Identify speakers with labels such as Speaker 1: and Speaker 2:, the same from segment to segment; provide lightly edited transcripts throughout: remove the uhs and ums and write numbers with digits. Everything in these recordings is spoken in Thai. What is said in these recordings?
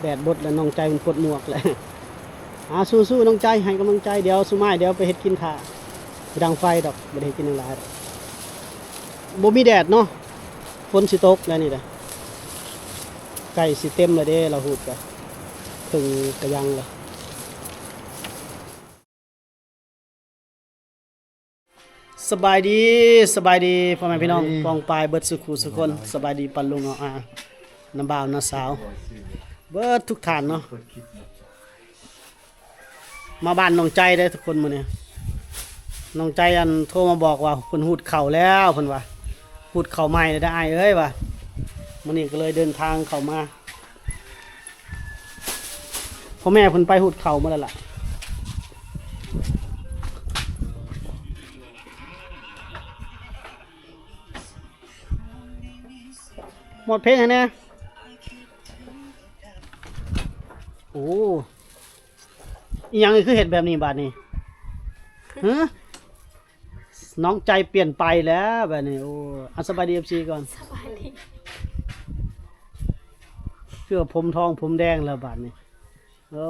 Speaker 1: แดดบดแล้วน้องใจมันปวดหมวกแหละสู้ๆน้องใจให้กำลังใจเดี๋ยวสุมายเดี๋ยวไปเฮ็ดกินถ่าไปดังไฟดอกบ่ได้เฮ็ดกินหลายดอกบ่มีแดดเนาะฝนสิตกแล้วนี่แหละไก่สิเต็มเลยเด้เราหูดกะถึงกระยังเลยสบายดีพ่อแม่พี่น้องกองปลายเบิดสุขุสุคนสบายดีปันลุงเอาน้ำบ่าวน้าสาวเบิดทุกท่านเนาะมาบ้านน้องใจได้ทุกคนมื้อนี้น้องใจอันโทรมาบอกว่าเพิ่นหูดเข่าแล้วเพิ่นว่าหูดเข่าใหม่ได้อ้ายเอ้ยว่ามื้อนี้ก็เลยเดินทางเข้ามาพ่อแม่เพิ่นไปหูดเข่ามาแล้วล่ะหมดเพลงแล้วเนี่ยโอ้อีหยังคือเห็ดแบบนี้บาดนี้ฮะน้องใจเปลี่ยนไปแล้วแบบนี้โอ้สบายดี FC ก่อน
Speaker 2: สบายดี
Speaker 1: เพื่อผมทองผมแดงแล้วบาดนี้โอ้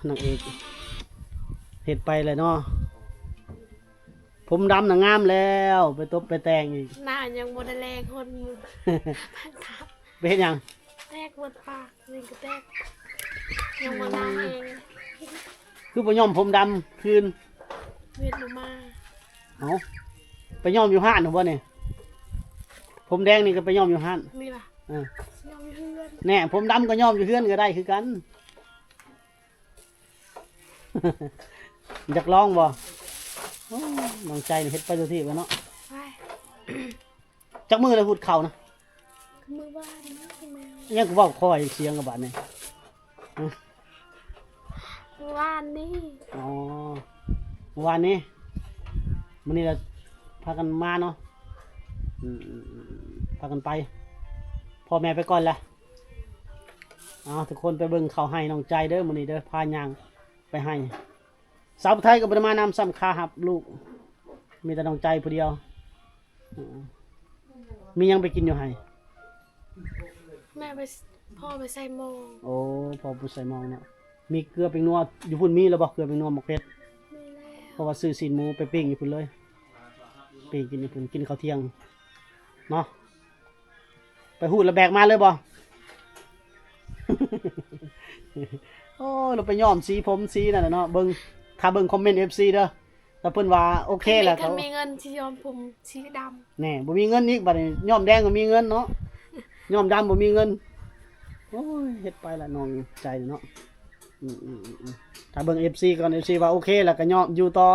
Speaker 1: นางเอกเห็ดไปเลยเนาะผมดำน่ะงามแล้วไปตบไปแต่งอีก
Speaker 2: หน้ายังบ่ได้แลกคนพันทับ
Speaker 1: ไปเฮ็ดหยัง
Speaker 2: แตกบนปากนี่ก็แตกยังบ่น้ำเอง
Speaker 1: คือไปย้อมผมดำคืน
Speaker 2: เวียดมา
Speaker 1: เอาไปย้อมอยู่ห้านหรือเปล่าเนี่ยผมแดงนี่ก็ไปย้อมอยู่ห้าน
Speaker 2: มีป่ะย้อมอยู่เฮือน
Speaker 1: แน่ผมดำก็ย้อมอยู่เฮือนก็ได้คือกัน อยากลองบ่น้องใจเฮ็ดไปดูที่ไปเนาะ
Speaker 2: ไป
Speaker 1: จักมือเลยพูดเข่านะ
Speaker 2: มือบ้านนี่แมว
Speaker 1: ยังก็บอกคอยเสียงกับบาดนี่
Speaker 2: มือบ้านนี่
Speaker 1: อ๋อเมื่อวานนี้มื้อนี้เราพากันมาเนาะพากันไปพ่อแม่ไปก่อนละทุกคนไปเบิ่งเขาให้น้องใจเด้อมื้อนี้เด้อพายางไปให้สาวไทยก็บ่ได้มานำซ้ำคาหับลูกมีแต่น้องใจผู้เดียวมียังไปกินอยู่ให้
Speaker 2: แม่ไปพ่อไปใส่โมง
Speaker 1: โอ้พ่อไปใส่มองเนาะมีเกลือเป็นนัวอยู่พุ่นมีแล้วบ่เกลือเป็นนัวหมกเพชรเพราะว่าซื้อซีนหมูไปปิ้งอยู่พุ่นเลยปิ้งกินอยู่พุ่นกินข้าวเที่ยงเนาะไปหูดแล้วแบกมาเลยบ่ โอ้เราไปย้อมสีผมสีนั่นน่ะเนาะเบิ่งถ้าเบิ่งคอมเมนต์ FC เด้อถ้าเพิ่นว่าโอเคแล้ว
Speaker 2: เขามีเงินที่ย้อมผมสีด
Speaker 1: ำแน่บ่มีเงินอีกบัดนี้ย้อมแดงก็มีเงินเนาะย้อมดำบ่มีเงินโอ้ยเฮ็ดไปละน้องใจเนาะถ้าเบิ่ง FC ก่อน FC ว่าโอเคแล้วก็ย้อมอยู่ต่อ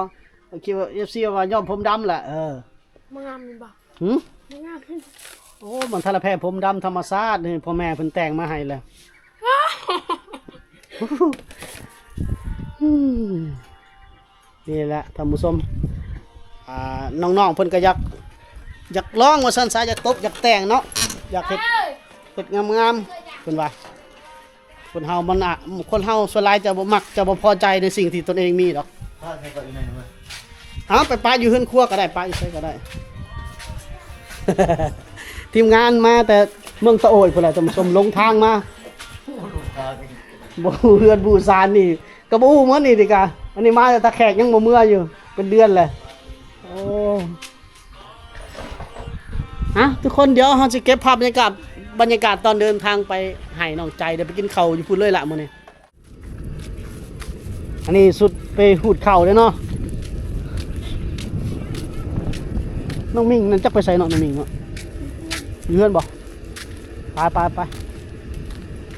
Speaker 1: คิดว่า FC ว่าย้อมผมดำล่ะ
Speaker 2: มางามมีบ่มางาม
Speaker 1: โอ้มันทะละแพร่ผมดำธรรมชาตินี่พ่อแม่เพิ่นแต่งมาให้แล้วนี่แหละท่านผู้ชมน้องๆเพิ่นก็อยากลองว่าซั่นซะอยากตบอยากแต่งเนาะอยากเฮ็ดงามๆเพิ่นว่าคนเฮามันคนเฮาส่วนหลายจะบ่มักจะบ่พอใจในสิ่งที่ตนเองมีดอกไปป้าอยู่เฮือนครัวก็ได้ป้าอยู่ไสก็ได้ ทีมงานมาแต่เมืองตะโอยพุ่นล่ะท่านผู้ชมลงทางมาบ่เฮือนบูซานนี่ก็บ่ฮู้หมดนี่ดิกะอันนี้มาแต่ตะแขกยังบ่เมื่ออยู่เป็นเดือนเลยโอ้ทุกคนเดี๋ยวเฮาสิเก็บภาพบรรยากาศตอนเดินทางไปให้น้องใจเดี๋ยวไปกินข้าวอยู่พุ่นเลยล่ะมื้อนี้อันนี้สุดไปหูดข้าวเด้เนาะน้องมิ่งนั่นจักไปใส่เนาะน้องมิ่งเนาะอยู่เฮือนบ่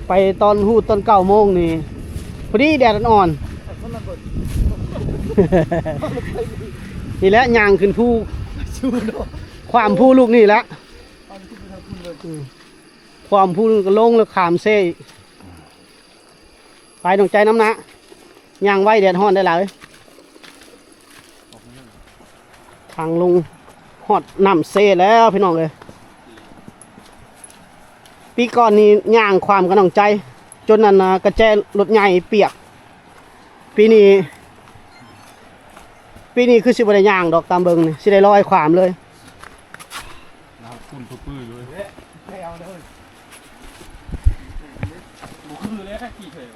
Speaker 1: ไปตอนหูดตอน9 โมงนี่พอดีแดดอ่อนนี่แหละย่างขึ้นภูความภูลูกนี่แหละความภูก็ลงแล้วขามเซ่ไปน้องใจน้ำนะย่างไว้แดดฮ้อนได้หลายทางลงฮอดน้ำเซ่แล้วพี่น้องเลยปีก่อนนี้ย่างความกระหน่องใจจนนั่นกระแจรถใหญ่เปียกปีนี้คือสิบได้ย่างดอกตามเบิงนี่สิได้ลอยความเลยน้ำขุ่นปื้อเลย
Speaker 3: มือเลยแค่ขี่เฉย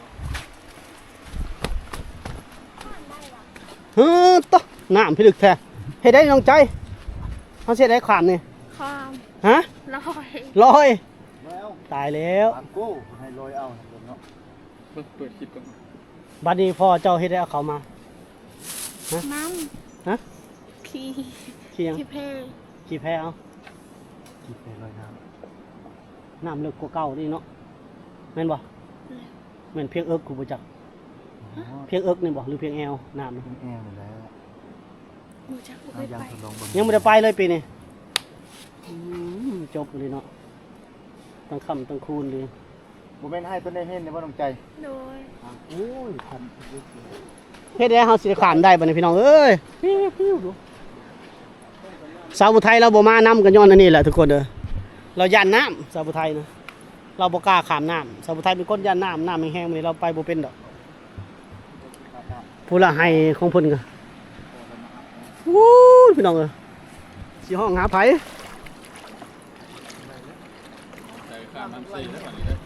Speaker 1: เฮ้อตะน้ำพิลึกแท้เฮ็ดได้น้องใจเขาเสียได้ขามนี่
Speaker 2: ความ
Speaker 1: ฮะ
Speaker 2: ลอย
Speaker 1: ลอย
Speaker 3: แล้ว
Speaker 1: ตายแล้ว
Speaker 3: อังกู้ให้ลอยเอาเนาะเปิดคลิปก่อน
Speaker 1: บัดนี้พ่อเจ้าเฮ็ดได้เอาเขามา
Speaker 2: น้
Speaker 1: ฮะ
Speaker 2: ำขี่
Speaker 1: ขี่ยัง
Speaker 2: ขี่เพล
Speaker 1: ขี่แพเอา
Speaker 3: คลิปไปลอยน้
Speaker 1: น้ำลึกกว่าเก่านี่เนาะแม่นบ่แม่นเพียงเอิกกูบ่จัก
Speaker 3: ำ
Speaker 1: เพียงเอิกนี่บ่หรือเพียงแอวน้ำนี่
Speaker 3: แง่เลยแล้ว
Speaker 2: หนูจะเค
Speaker 3: เอา
Speaker 2: ย
Speaker 3: ยาง
Speaker 2: ไป
Speaker 3: ทดลองบน
Speaker 1: ยังไม่ได้ไปเลยปีนี้จบเลยเนาะตั้งคำตั้งคูณเลย
Speaker 3: โมเมนต์ให้ต้นได้เห็นในว่าน้องใจ
Speaker 2: โดย
Speaker 3: โอ้ยท
Speaker 1: เฮ็ดได้เฮาสิได้ขามได้บัดนี้พี่น้องเอ้ยปิ้วๆดูสาวอุทัยเราบ่มานํกันย้อนอันนี้แหละทุกคนเด้อเราย่านน้ำสาวอุทัยนะเราบ่กล้าข้ามน้ำสาวอุทัยเป็นคนย่านน้ำน้ำแห้งๆมื้อนี้เราไปบ่เป็นดอกผู้ละให้ของเพิ่นก็วู้ยพี่น้องเอ้ยสิห้องหาไผ
Speaker 3: ใจข้ามน้ำซีแล้วแบบนี้เลย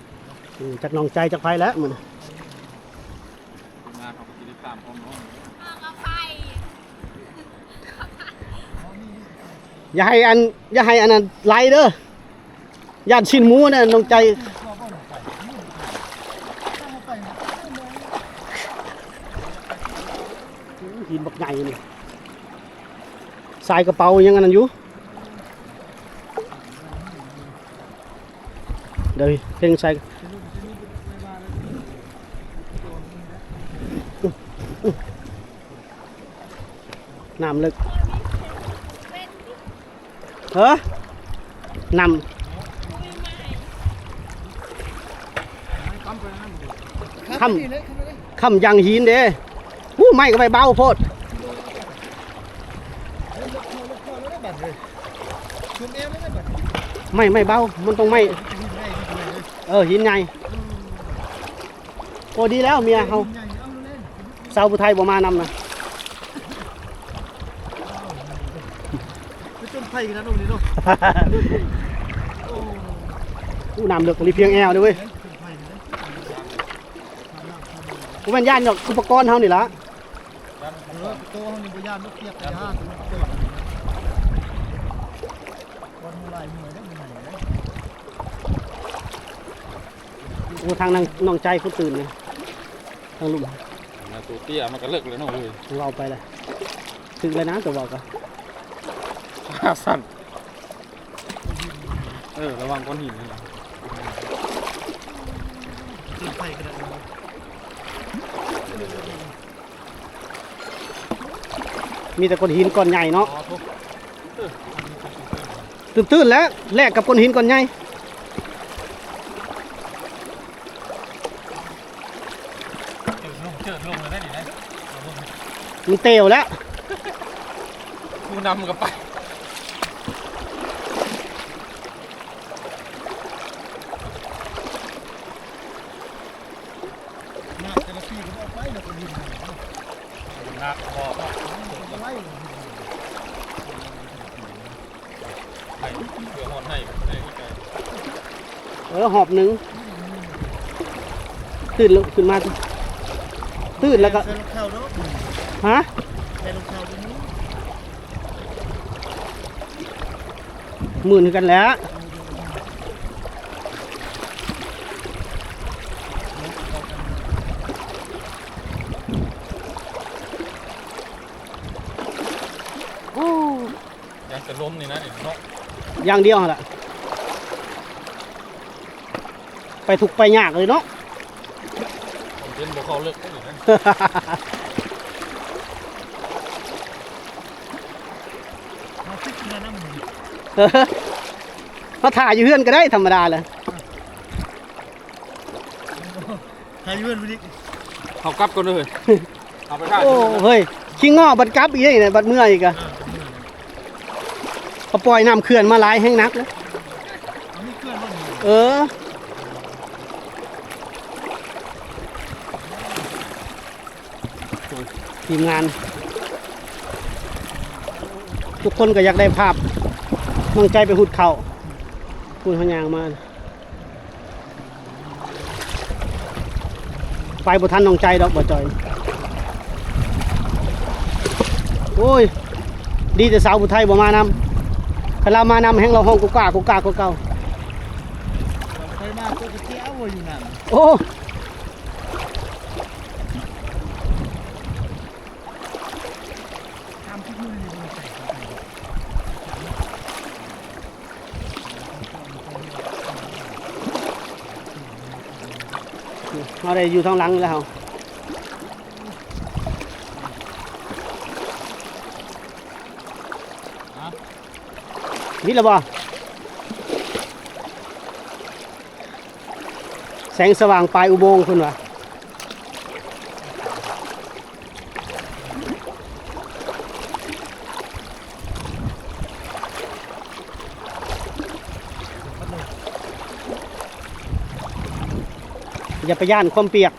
Speaker 1: จักน้องใจจักไผแล้วมื้อนี้
Speaker 3: งานของกิจกรรมพร้อมน้อง
Speaker 1: อย่าให้อันนั้นไหลเด้อย่านชิ้นหมูน่ะน้องใจหินบักใหญ่นี่สายกระเป๋ายังอันนั้นอยู่เดี๋ยวเพ่งใส่น้ำลึกเฮ้อนำคำยังหินเด้หู้ไม่ก็ไปเบาโพดไม่เบามันต้องไม่หินไงโอ้ดีแล้วเมียเขาสาวผู้ไทยบ่มานำนะ
Speaker 3: จนไฟกันนะตรงนี้เนาะ
Speaker 1: อู้น้ำเลือกรีเพียงแอลด้วยเว้ยกูเป็นย่านดอกอุปกรณ์เท่านี่ละ
Speaker 3: โตห้องนี้บุญญาณลูกเทียบกันฮะวันมูลายมือได้มือไหนได้
Speaker 1: กูทางน้องใจผู้ตื่นเลยทางลุม
Speaker 3: ตัวเตี้ยมันก็เลิกเลยเนาะเว้ย
Speaker 1: เราไปเลยถึงเลยนะตัวบอกกัน
Speaker 3: ขาสั่นระวังก้อนหินนะไฟกันนะ
Speaker 1: มีแต่ก้อนหินก้อนใหญ่เนาะตื่นๆแล้วแลกกับก้อนหินก้อนใหญ่
Speaker 3: เจิดลงเลยได้ดิได้
Speaker 1: มันเตียวแล้ว
Speaker 3: กูนำกับไปนักแต่ละปีก็เอาไปแล้วก็ดินนักพอไล่ให้เพื่อหอดให้ได้ไกล
Speaker 1: หอบหนึ่งตื่นแล้วขึ้นมาตื่นแล้วก็
Speaker 3: ใส่ลูกแถวเนาะ
Speaker 1: ฮะ
Speaker 3: ใส่ลูกแถวตรงนี้
Speaker 1: หมื่นกันแล้วโอ้
Speaker 3: ยังจะล้มนี่นะเนาะ
Speaker 1: อย่างเดียวหั่นล่ะไปถูกไปยากเลยเนาะ
Speaker 3: ผมเป็นบ่เขาเลิกก็อยู่นะ มาคิดกินน้ำมัน
Speaker 1: เขาถ่ายอยู่เพื่อนก็ได้ธรรมดาเลย
Speaker 3: ถ่ายเพื่อนไปดิเขากลับก่อนเลยเอาไปถ่าย
Speaker 1: โอ้เฮ้ยขี้งอบัดกลับอีกเลยบัดเมื่อยอีกอะเขาปล่อยน้ำเขื่อนมาหลายแห้งนักแล้วเออทีมงาน ทุกคนก็อยากได้ภาพน้องใจไปหุดเข่าพูดพยางมา ไปบ่ทันน้องใจดอกบ่จอยโอ้ยดีแต่สาวผู้ไทยบ่มานำคันเรามานำแห่งเราห้องกุกกากเก่า
Speaker 3: เคยมาตัวเที่ยวอยู่นั่น
Speaker 1: โอ้เราได้อยู่ทางหลังแล้ว วิทย์ละบ่แสงสว่างปลายอุโมงค์คุณวะอย่าไปย่านความเปียก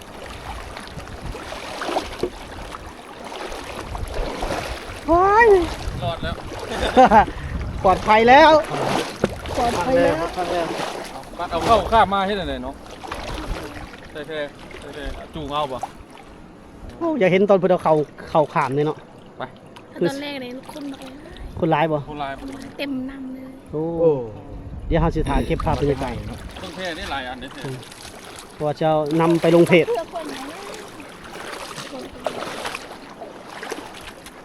Speaker 1: ว้าย
Speaker 3: รอดแล้ว
Speaker 1: ปลอดภัยแล้วปลอดภัยแล้ว
Speaker 3: ปัดเอาเข้าข้ามมาให้หน่อยเนาะเท่จูงเอาป่ะ
Speaker 1: โอ้อยากเห็นตอนเพิ่นเอาเข่าขามเลยเนาะ
Speaker 3: ไป
Speaker 2: ตอนแรกเลยคนบอกเลย
Speaker 1: คนร้ายบ่
Speaker 3: คนลาย
Speaker 2: เต็มนำเลย
Speaker 1: โอ้เดี๋ยวเราสิถ่ายเก็บภาพบรรยากาศ
Speaker 3: ต้องเท่นี่หลายอันเด้อ
Speaker 1: เพราะว่าจะนำไปลงเพจ
Speaker 2: เพื่อคนไหนนะ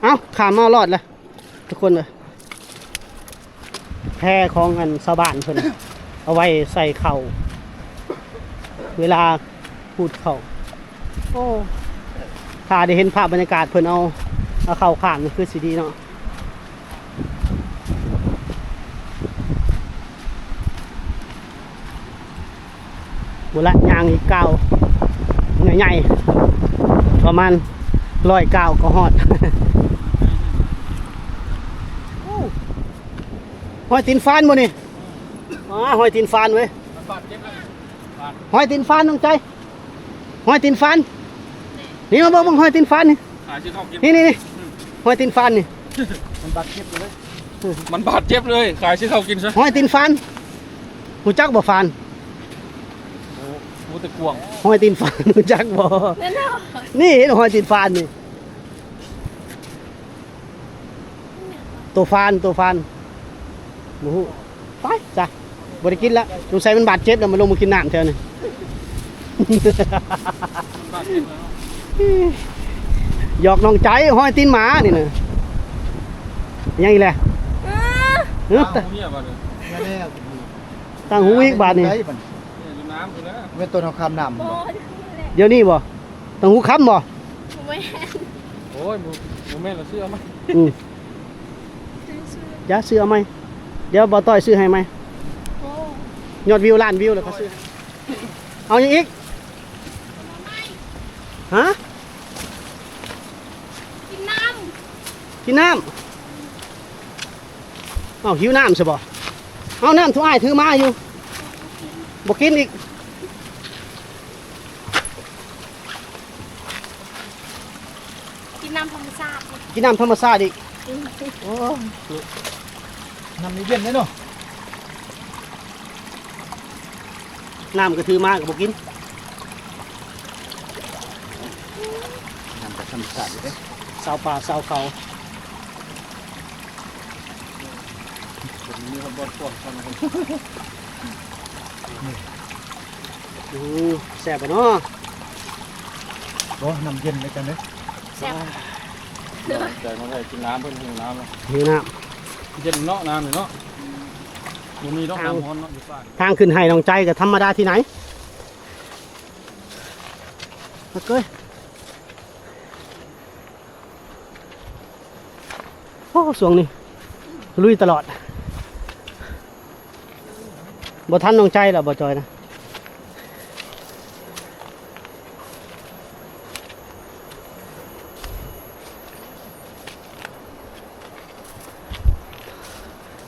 Speaker 1: เอ้าขามมารอดแล้วทุกคนเลยแพร่ของอันชาวบ้านเพิ่น เอาไว้ใส่เข่าเวลาพูดเข่าโอ้ถ้าได้เห็นภาพบรรยากาศเพิ่นเอาเข่าขามนี่คือสิดีเนาะหมดละยางอีกเก้าใหญ่ๆประมาณ109ก็ฮอด หอยตีนฟานบ่นี่หอยตีนฟานเว้ย
Speaker 3: บาดเจ็บเลยบาด
Speaker 1: หอยตีนฟานน้องใจหอยตีนฟานนี่มาเบิ่งหอยตีนฟานนี่
Speaker 3: หาชื่อเข้ากิน
Speaker 1: นี่หอยตีนฟานนี่
Speaker 3: มันบาดเจ็บเลยมันบาดเจ็บเลยขายชื่อเข้ากินซะ
Speaker 1: หอยตีนฟานหูจักบ่ฟาน
Speaker 3: โอ้โหแต่กวง
Speaker 1: หอยตีนฟานหูจักบ่
Speaker 2: นั่นเนาะ
Speaker 1: นี่เห็นหอยตีนฟานนี่ตัวฟานโอ้โหไปจ้ะบ่ได้กินละสงสัยมันบาดเจ็บแล้วมันลงมากินน้ำแถวนี้
Speaker 3: บาดเจ็บแล้ว
Speaker 1: หยอกน้องใจหอยตีนหมานี่นะยังอีกแหละเออ
Speaker 3: ตาหูเนี่ยบาดเลย
Speaker 1: ตั้งหูอีกบาทนี่
Speaker 3: เนี่ยอยู่น้ำอยู่แล้ว
Speaker 4: เป็นตัวเอาคำนำ
Speaker 2: โอ้
Speaker 4: บ่
Speaker 2: ย
Speaker 1: เดี๋ยวนี้บ่ตั้งหูค้ำบ่
Speaker 2: ไม่
Speaker 3: โอ้ยมูแม่เราเชื่อมั้ย
Speaker 1: อืมจะซื้อเอาไหมเดี๋ยวบ่ต้อยซื้อให้ไหม
Speaker 2: โอ้
Speaker 1: ยอดวิวล้านวิวแล้วเขาซื้อให้เอาอย่างอีกฮะ
Speaker 2: กินน้
Speaker 1: กินน้ำเอาหิวน้ำใช่บ่เอาน้ำทุกอ้ายถือมาอยู่บ่กินอีก
Speaker 2: ำกินน้ำธรรมชาติ
Speaker 1: กินน้ำธรรมชาติอีก
Speaker 4: โอ้น้ำนี้เย็นเลยเนาะ
Speaker 1: น้ำก็ถือมาก็บ่กิน
Speaker 4: น้ำจากธรรมชาติเลย
Speaker 1: สาวป่าสาวเขา
Speaker 3: มีคนบอลกวงคนนึง
Speaker 1: แซ่บปะเนาะ
Speaker 4: โอ้น้ำเย็นเลยกันเลย
Speaker 2: แซ่บ
Speaker 3: ใจมาได้กินน้ำเพิ่นหิวน้ำแล้ว
Speaker 1: หิวน้
Speaker 3: เย็นเนาะน้ำเนาะมันมีต้องน้ำร้อนเนาะอยู่บ้าน
Speaker 1: ำทางขึ้นให้น้องใจก็ธรรมดาที่ไหนมาเกยโอ้สวงนี่ลุยตลอดบ่ทันน้องใจแล้วบ่จอยนะ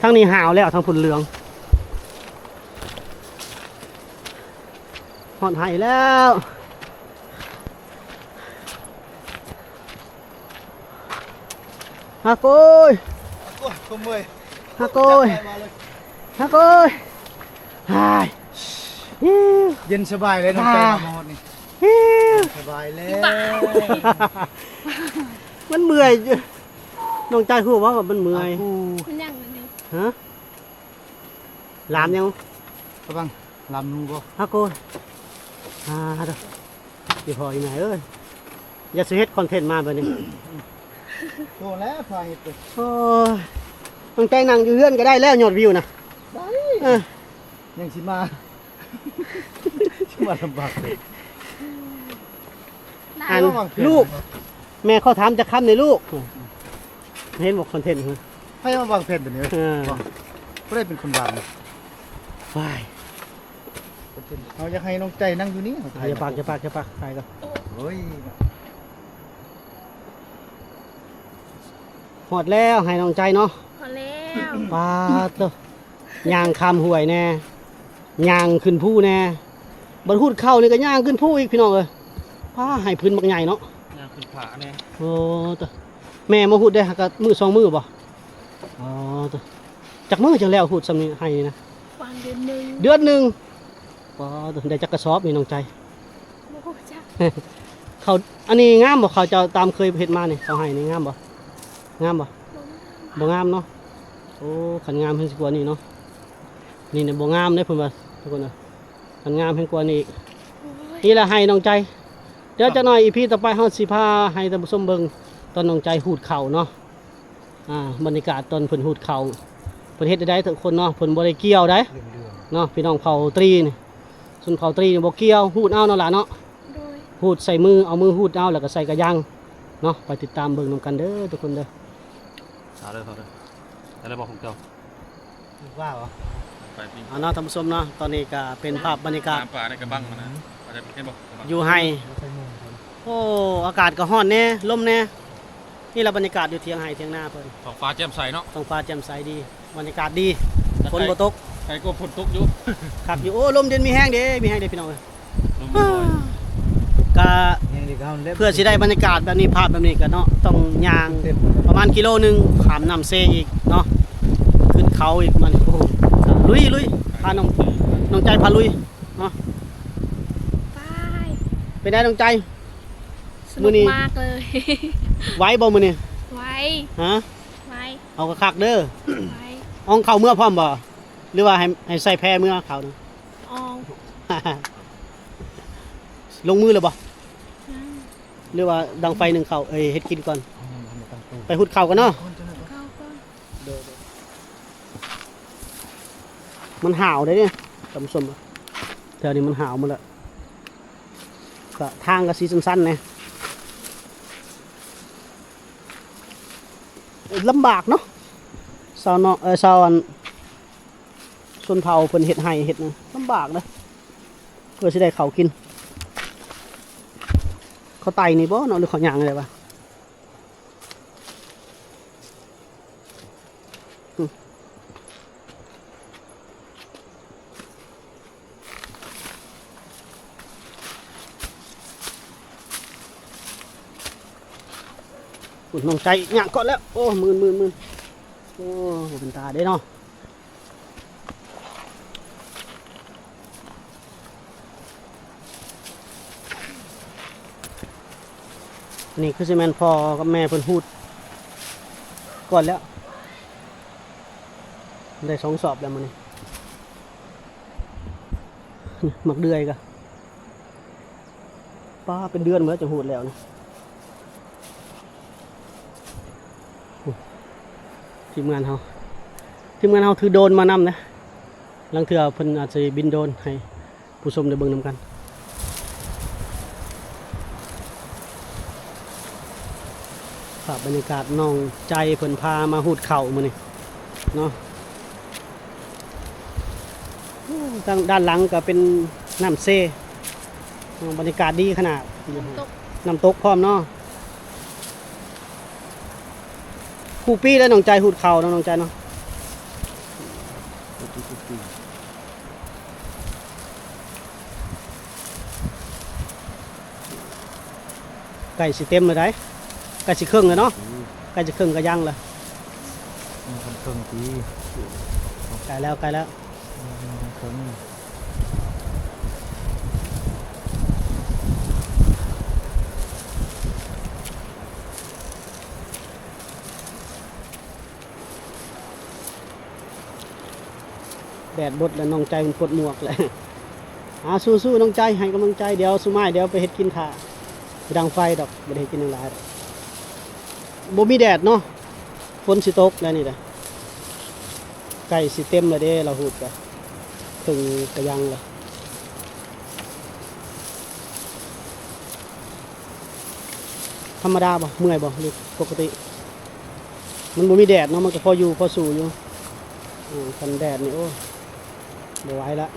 Speaker 1: ทั้งนี้หาวแล้วทั้งผุนเหลืองหอดไหายแล้วฮักโกย
Speaker 4: โอ้ยขโมย
Speaker 1: ฮักโกยฮักโกยหาย
Speaker 4: เย็นสบายเลยน้องใจมาหมดนี่
Speaker 1: ฮิว
Speaker 4: สบายแล้ว
Speaker 1: มันเมื่อยน้องใจฮู้ว่ามันเมื่อย
Speaker 2: มันยังเลยนี่
Speaker 1: ฮะลามยัง
Speaker 4: กำลังลำนูบ่
Speaker 1: ฮะโกนเด้อสิพออีไหนเอ้ยอย่าสิเฮ็ดคอนเทนต์มาบัดนี้
Speaker 4: โตแล้วพาเฮ็ดไป
Speaker 1: โอ้ยน้องใจนั่งอยู่เฮือนก็ได้แล้วยอดวิวนะ
Speaker 4: ได้
Speaker 1: เออ
Speaker 4: ยังสิมาสิมาลำบากเลย
Speaker 1: อันลูก แม่เขาถามจะค้ำในลูกเห็นบอกคอนเทนต์เหรอ
Speaker 4: ให้มาวางแผนแบบนี้
Speaker 1: เออ
Speaker 4: บ่ได้เป็นคนวาง
Speaker 1: ไป
Speaker 4: เอาอยากให้น้องใจนั่งอยู่นี่
Speaker 1: อย่าปากไปก่อน
Speaker 4: โอ้ย
Speaker 1: หอดแล้วให้น้องใจเนาะ
Speaker 2: พอแล้ว
Speaker 1: ปาดเตย่างคำห่วยแน่ย่างขึ้นผู้แน่บรรทุดเข้านี่ก็ย่างขึ้นผู้อีกพี่น้องเอ้ยพาให้พื้นบักใหญ่เนาะ
Speaker 3: ย่างขึ้นผาแน่
Speaker 1: โอ้เตแม่มาหุดได้ก็มือสองมือบ่อ๋อเตจากมือจังแล้วหุดสำนี้ให้นะ
Speaker 2: วางเดือนหนึ่ง
Speaker 1: เดือนหนึ่งปอเตได้จักกระสอบนี่น้องใจ
Speaker 2: โอ้โหจ้ะ
Speaker 1: เขาอันนี้งามบ่เขาจะตามเคยเห็นมาเนี่ยเขาให้นี่งามบ่งามบ่บ่งามเนาะโอ้ขันงามเพิ่นสิกว่านี่เนาะนี่เนี่ยบ่งามเด้เพิ่นว่าทุกคนน่ะขันงามเพิ่นกว่านี้อีก
Speaker 2: โอ้ย
Speaker 1: นี่แหละให้น้องใจเดี๋ยวจะหน่อยอีพีต่อไปเฮาสิพาให้ท่านผู้ชมเบิ่งตอนน้องใจหูดเข่าเนาะบรรยากาศตอนเพิ่นหูดเข่าเพิ่นเฮ็ดได้ทุกคนเนาะเพิ่นบ่ได้เกี่ยวได้
Speaker 4: เรื่อง
Speaker 1: เนาะพี่น้องเผาตรีนี่ส่วนเผาตรีนี่บ่เกี่ยวหูดเอาเนาะล่ะเนาะ
Speaker 2: โดย
Speaker 1: หูดใส่มือเอามือหูดเอาแล้วก็ใส่กระยังเนาะไปติดตามเบิ่งนำกันเด้อทุกคนเด้อ
Speaker 3: เอาเลยแต่ได้บอกของเจ้า
Speaker 4: ว่าเหรอ
Speaker 3: ไปปี
Speaker 1: เอาเนาะท่านผู้ชมเนาะตอนนี้ก็เป็นภาพบรรยากาศ
Speaker 3: น้ำป่าในกระบังมันนะอาจจะเห็นบอก
Speaker 1: อยู่ไห้โอ้อากาศก็ร้อนแน่ลมแน่นี่แหละบรรยากาศอยู่เทียงไห้เทียงหน้าเพิ่น
Speaker 3: ท้องฟ้าแจ่มใสเนาะ
Speaker 1: ท้องฟ้าแจ่มใสดีบรรยากาศดีฝนบ่ตก
Speaker 3: ใครก็ฝนตกอยู่
Speaker 1: คักอยู่โอ้ลมเย็นมีแห้งเด้พี่น้องเอ้ย
Speaker 3: ลมบ่อย
Speaker 1: ก็
Speaker 4: ยังดีเขาเล็บ
Speaker 1: เพื่อสิได้บรรยากาศแบบนี้ภาพแบบนี้ก็เนาะต้องย่าง
Speaker 4: เต็ม
Speaker 1: ประมาณกิโลนึงขามน้ำเซอีกเนาะขึ้นเขาอีกมันโอ้โหลุยพาน้องใจพาลุยเนาะ
Speaker 2: ไป
Speaker 1: เป็นได้น้องใจ
Speaker 2: ส
Speaker 1: มื้
Speaker 2: นุ
Speaker 1: อก นี้
Speaker 2: มากเลย
Speaker 1: ไหว้บ่มื้อนี้
Speaker 2: ไว้
Speaker 1: ฮะ
Speaker 2: ไว้
Speaker 1: เอากระคักเด้อ
Speaker 2: ไว้
Speaker 1: เอองเข้าเมื่อพร้อมบ่หรือว่าให้ใส่แพรเมื่อเขานึง
Speaker 2: ออง
Speaker 1: ลงมือเลยบ่
Speaker 2: นั่ง
Speaker 1: หรือว่าดังไฟหนึ่งเขาเฮ็ดกินก่อนไปหุดเข่ากันเนาะ
Speaker 2: เข้าก่อน
Speaker 1: มันห่าวได้เนี่ยท่านผู้ชมแถวนี้มันห่าวหมดแล้วก็ทางก็สีสั้นๆเนี่ยลำบากเนาะชาวเนาะชาวอันชนเผ่าเพิ่นเฮ็ดไห้เฮ็ดนะลำบากนะเพื่อสิได้เขาวกินเขาไต่นี่บ่เนาะหรือเขาหยังอะไรวะอุ่นน้องใจหยังก่อนแล้วโอ้มื่นโอ้เป็นตาได้เนาะนี่คือซีเมนพอกับแม่เพิ่นพูดก่อนแล้วได้2 สอบแล้วมันนี่หมักเดือยกะป้าเป็นเดือนเหมือนจะหูดแล้วนะทีมงานเฮาถือโดรนมานำนะลังเถื่อเพิ่นอาจจะบินโดรนให้ผู้ชมได้เบิ่งนำกันภาพบรรยากาศน้องใจเพิ่นพามาหูดเข่ามื้อนี้เนาะทางด้านหลังก็เป็นน้ำเซบรรยากาศดีขนาด
Speaker 2: ตก
Speaker 1: น้ำตกพร้อมเนาะคู่ปี้แล้วน้องใจหูดเข่าเนาะน้องใจเนาะไก่สิเต็มเลยได้ไก่สิครึ่งเลยเนาะไก่สิครึ่งก็ยังเลย
Speaker 4: มันเครื่องตี
Speaker 1: ไก่แล้ว
Speaker 4: เครื่อง
Speaker 1: เ ดบดแล้วน้องใจมันปวดหมวกแหละสู้ๆน้องใจให้กำลังใจเดี๋ยวสุมายเดี๋ยวไปเฮ็ดกินถ่าไปดังไฟดอกบ่ได้เฮ็ดกินอย่างหลายดอกบ่มีแดดเนาะฝนสิตกแล้วนี่แหละไก่สิเต็มแล้วเด้เราหูดก็ถึงกระยังเลยธรรมดาบ่เมื่อยบ่หรือปกติมันบ่มีแดดเนาะมันก็พออยู่พอสู่อยู่คันแดดนี่โอ้บ่ไหวละ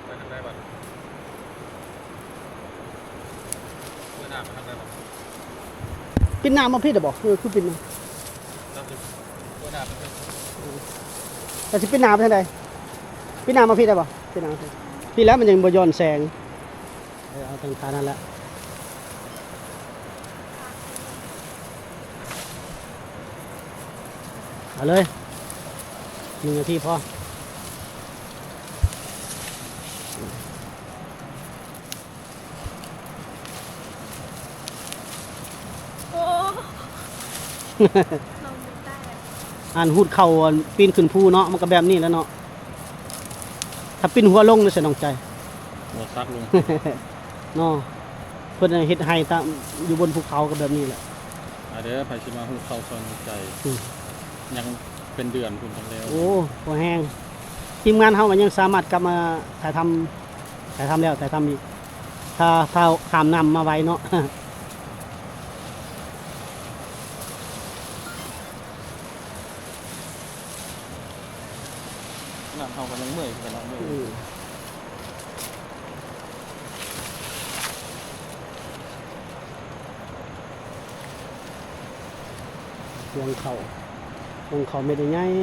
Speaker 3: ไปทางใดบ้างเมื่อหน้าไปทางใดบ้าง
Speaker 1: ปิดน้ำมาพี่เด้อบ่คือปิดน้
Speaker 3: น้ำจะเมื่อหน้าไปทาง
Speaker 1: ำแต่สิปิดน้ำไปทางใดปิดน้ำมาพี่ได้บ่ปิดน้ำพี่พี่แล้วมันยังบ่ย้อนแสงเอาทางทางนั้นแหละเอาเลย1 นาทีพอ
Speaker 2: โอ้เราไม่ได้
Speaker 1: อ่านหูดเข่าปีนขึ้นภูเนาะมันก็แบบนี้แล้วเนาะถ้าปีนหัวลงนี่สิน้องใจ
Speaker 3: หัวซักลง
Speaker 1: เนาะเพิ่นเฮ็ดให้ตามอยู่บนภูเขาก็แบบนี้แหละ
Speaker 3: เดี๋ยวไปชิมาหูเข้าซอนใจ
Speaker 1: อืม
Speaker 3: ยังเป็นเดือนคุณทั้งแล้ว
Speaker 1: โอ้พอแห้งทีมงานเฮาก็ยังสามารถกลับมาถ่ายทำแล้วถ่ายทำอีกถ้าข้ามน้ำมาไว้เนาะ
Speaker 3: น้ำเขากำลังเมื่อยกำลังเมื่อย
Speaker 1: วงเขาไม่ได้ง่ายเน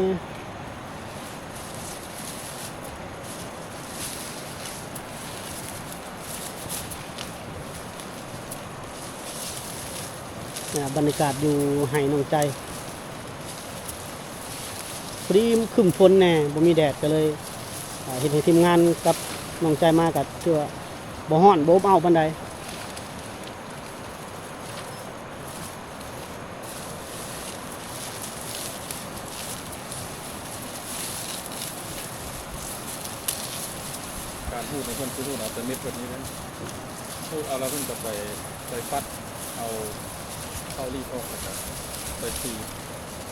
Speaker 1: ี่ยบรรยากาศอยู่ให้น้องใจพอดีขึ้นฝนแน่บ่มีแดดก็เลยเห็นให้ทีมงานกับน้องใจมากับเชื่อบ่ฮ้อนบ่อบอ้าวปานใด
Speaker 3: การพูดในเพื่อนพูดเอาแต่เม็ดแบบนี้นะพูดเอาแล้วเพื่อนจะไปฟัดเอาเข้ารีบออกนะครับไปตี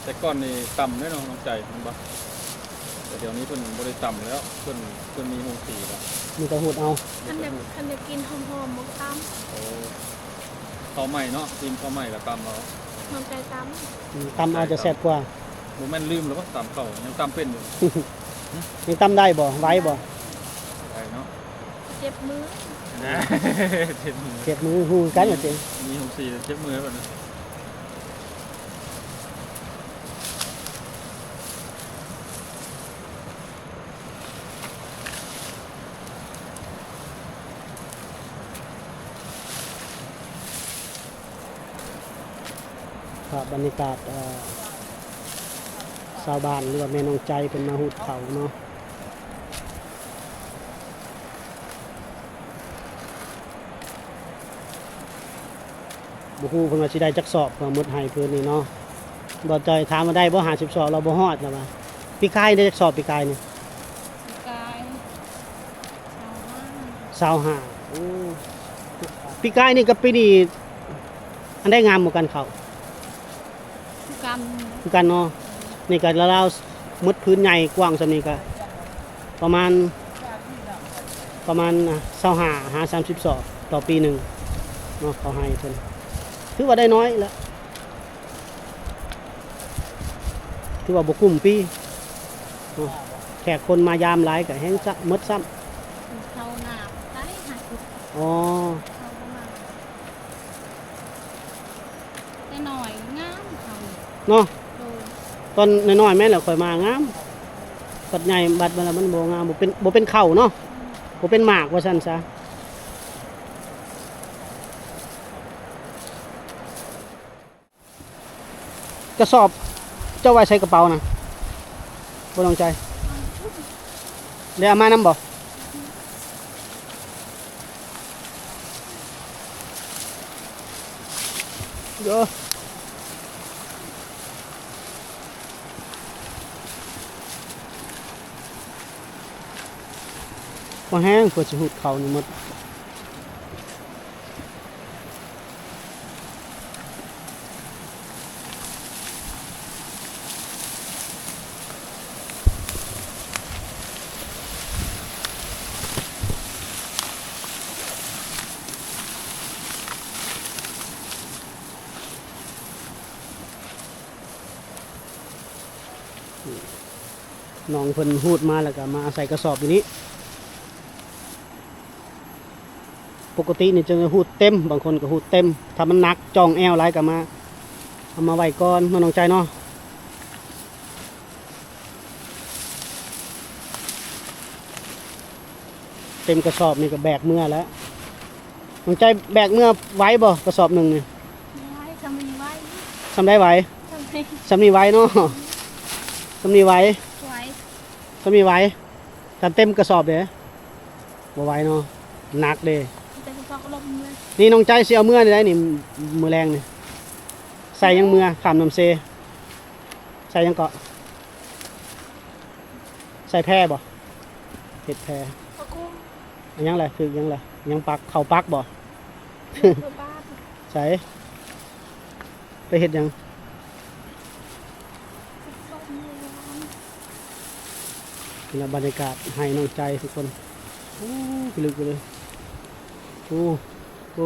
Speaker 3: แต่ก้อนนี่ต่ำแน่นอนน้องใจมันปะแต่เดี๋ยวนี้เพื่อนบริต่ำแล้วเพื่อนมีหูตีแล้ว
Speaker 1: มีแต่หูดเอา
Speaker 2: คันจะกินหอมๆมกตั้ม
Speaker 3: โอ้ข้าวใหม่เนาะทีมข้าวใหม่กับตำเอา
Speaker 2: น้ำใจตั้ม
Speaker 1: ตำเอาจะแซ่บกว่า
Speaker 3: โมแม่นลืมแล้วว่าตำเข่ายังตำเป็นอยู่
Speaker 1: ยังตำได้บ่ไหว้บ่
Speaker 3: ไอ้เนาะ
Speaker 2: เจ็บมือ
Speaker 3: เจ็บมือ
Speaker 1: เจ็บมือหูกันว่าจริง
Speaker 3: มีหูสีเจ็บมือแบบนั้น
Speaker 1: ครับบรรยากาศชาวบ้านหรือว่าแม่น้องใจเป็นมาหูดเขาเนาะบุฮูเพิ่นว่าสิได้จักสอบเพิ่นหมดให้เพิ่นนี่เนาะบ่ใจถามมาได้บ่50สอบเราบ่ฮอดแล้วว่าปีกายได้จักสอบปีกายนี่
Speaker 2: กายชาวบ้าน
Speaker 1: 25โอ้ปีกายนี่กับปีนี้อันได้งามเหมือนกันเขา
Speaker 2: กรรม
Speaker 1: คือกันเนาะนี่ก็ราวๆมดพื้นใหญ่กว้างสำนี้ก็ประมาณ25-30สอบต่อปีหนึ่งเนาะเขาให้เพิ่นถือว่าได้น้อยแล้วถือว่าบ่คุ้มปีเนาะแขกคนมายามหลายก็แฮงซะหมดซ้ำ
Speaker 2: เขาหนาได้หัก
Speaker 1: อ๋อ
Speaker 2: เขาประมาณได้หน่อยงามเขา
Speaker 1: เนาะ
Speaker 2: โดย
Speaker 1: ตอนน้อยๆแม่นแล้วค่อยมางามปัดใหญ่บัดมาแล้วมันบ่งามบ่เป็นเข้าเนาะบ่เป็นหมากว่าซั่นซะกระสอบเจ้าไว้ใส่กระเป๋านะบ่ต้องใจเดี๋ยวเอามานำบ่เดี๋ยว พอแห้งเพื่อสิหุดเขานี่หมดน้องเพิ่นหูดมาแล้วก็มาใส่กระสอบอยู่นี้ปกตินี่จะหูดเต็มบางคนก็หูดเต็มถ้ามันหนักจองแอวไรก็มาเอามาไว้ก่อนเนาะน้องใจเนาะเต็มกระสอบนี่ก็แบกเมื่อแล้วน้องใจแบกเมื่อไว้บ่กระสอบหนึ่งนี่
Speaker 2: ไว้ทำมีไว้
Speaker 1: ทำได้ไหว
Speaker 2: ทำให้
Speaker 1: สำนีไว้เนาะสำนีไว้
Speaker 2: ไว้
Speaker 1: สำนีไว้ถ้าเต็มกระสอบเด้บ่ไหวเนาะหนักเด้
Speaker 2: แต่ก็ลมเลย
Speaker 1: นี่น้องใจสิเอาเมื่อนี่ได้นี่มือแรงนี่ใส่ยังเมื่อขามน้ำเซใส่ยังเกาะใส่แพร่บ่เห็ดแพร่
Speaker 2: ตะกุ้ง
Speaker 1: อันยังไรคือยังไรยังปักเข่าปักบ่
Speaker 2: เดินไปบ้าน
Speaker 1: ใส่ไปเห็ดยัง
Speaker 2: ลมเลยร้อน
Speaker 1: นี่นะบรรยากาศให้น้องใจทุกคนโอ้ไปลึกไปเลยโอ้โอ้